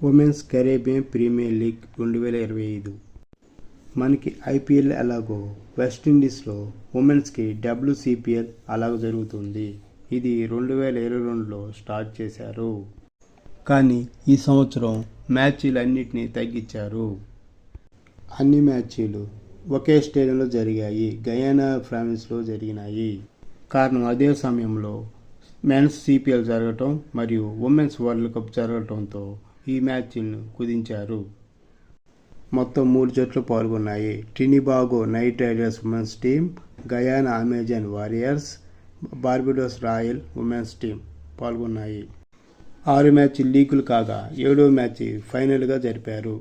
Women's Caribbean premier league 2025 మనకి IPL ఎలాగో వెస్టిండీస్లో ఉమెన్స్కి WCPL అలాగ జరుగుతుంది. ఇది 2022లో స్టార్ట్ చేశారు. కానీ ఈ సంవత్సరం మ్యాచ్లు అన్నిటినీ తగ్గించారు. అన్ని మ్యాచ్లు ఒకే స్టేడియంలో జరిగాయి. గయానా ప్రావిన్స్లో జరిగినాయి. కారణం అదే సమయంలో మెన్స్ CPL జరగటం మరియు ఉమెన్స్ వరల్డ్ కప్ జరగటంతో ఈ మ్యాచ్లను కుదించారు. మొత్తం 3 జట్లు పాల్గొన్నాయి. Trinbago knight riders women's team, Guyana Amazon warriors, Barbados royal women's team పాల్గొన్నాయి. 6 మ్యాచ్ లీగులు కాగా 7వ మ్యాచ్ ఫైనల్గా జరిపారు.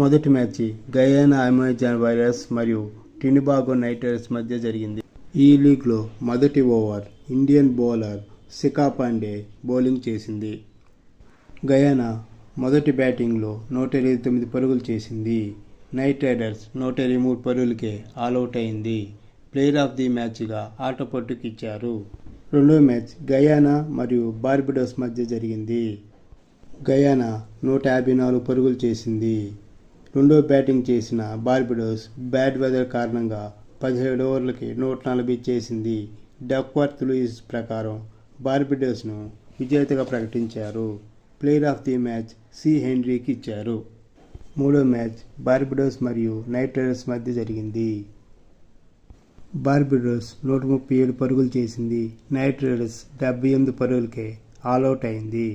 మొదటి మ్యాచ్ గయానా అమెజాన్ వారియర్స్ మరియు ట్రినిడాగో నైట్ రైడర్స్ మధ్య జరిగింది. ఈ లీగ్లో మొదటి ఓవర్ ఇండియన్ బౌలర్ శిఖా పాండే బౌలింగ్ చేసింది. గయానా మొదటి బ్యాటింగ్లో 129 పరుగులు చేసింది. నైట్ రైడర్స్ 123 పరుగులకే ఆల్అవుట్ అయింది. ప్లేయర్ ఆఫ్ ది మ్యాచ్గా ఆట పట్టుకు ఇచ్చారు. రెండో మ్యాచ్ గయానా మరియు బార్బడోస్ మధ్య జరిగింది. గయానా 154 పరుగులు చేసింది. రెండో బ్యాటింగ్ చేసిన బార్బడోస్ బ్యాడ్ వెదర్ కారణంగా 17 ఓవర్లకి 140 చేసింది. డక్వర్త్ లూయిస్ ప్రకారం బార్బడోస్ను విజేతగా ప్రకటించారు. Player of the match C హెన్రీకి ఇచ్చారు. మూడో మ్యాచ్ బార్బడోస్ మరియు నైట్ రైడర్స్ మధ్య జరిగింది. బార్బడోస్ 137 పరుగులు చేసింది. నైట్ రైడర్స్ 78 పరుగులకే ఆల్అవుట్ అయింది.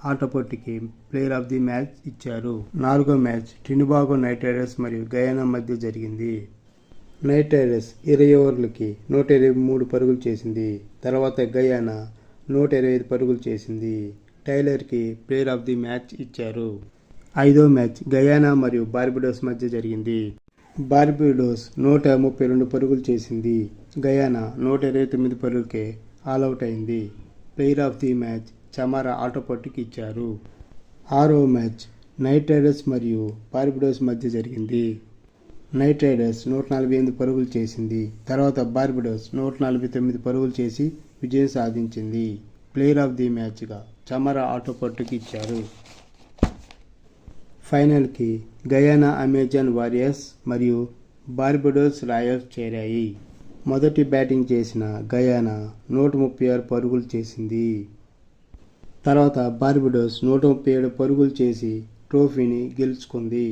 ఆట పట్టుకి ప్లేయర్ ఆఫ్ ది మ్యాచ్ ఇచ్చారు. నాలుగో మ్యాచ్ ట్రినిడాగో నైట్ రైడర్స్ మరియు గయానా మధ్య జరిగింది. నైట్ రైడర్స్ 20 ఓవర్లకి 123 పరుగులు చేసింది. తర్వాత గయానా 125 పరుగులు చేసింది. టైలర్కి ప్లేయర్ ఆఫ్ ది మ్యాచ్ ఇచ్చారు. ఐదో మ్యాచ్ గయానా మరియు బార్బడోస్ మధ్య జరిగింది. బార్బడోస్ 132 పరుగులు చేసింది. గయానా 129 పరుగులకే ఆల్అవుట్ అయింది. ప్లేయర్ ఆఫ్ ది మ్యాచ్ చమారా ఆట పట్టుకు ఇచ్చారు. ఆరో మ్యాచ్ నైట్ రైడర్స్ మరియు బార్బడోస్ మధ్య జరిగింది. నైట్ రైడర్స్ 148 పరుగులు చేసింది. తర్వాత బార్బడోస్ 149 పరుగులు చేసి విజయం సాధించింది. ప్లేయర్ ఆఫ్ ది మ్యాచ్గా చమారా ఆట పట్టుకు ఇచ్చారు. ఫైనల్కి గయానా అమెజాన్ వారియర్స్ మరియు బార్బడోస్ రాయల్స్ చేరాయి. మొదటి బ్యాటింగ్ చేసిన గయానా 136 పరుగులు చేసింది. తర్వాత బార్బడోస్ 137 పరుగులు చేసి ట్రోఫీని గెలుచుకుంది.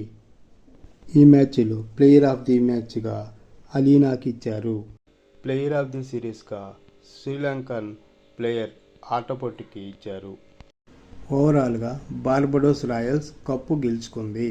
ఈ మ్యాచ్లో ప్లేయర్ ఆఫ్ ది మ్యాచ్గా అలీనాకి ఇచ్చారు. ప్లేయర్ ఆఫ్ ది సిరీస్గా శ్రీలంకన్ ప్లేయర్ ఆట పట్టుకి ఇచ్చారు. ఓవరాల్గా బార్బడోస్ రాయల్స్ కప్పు గెలుచుకుంది.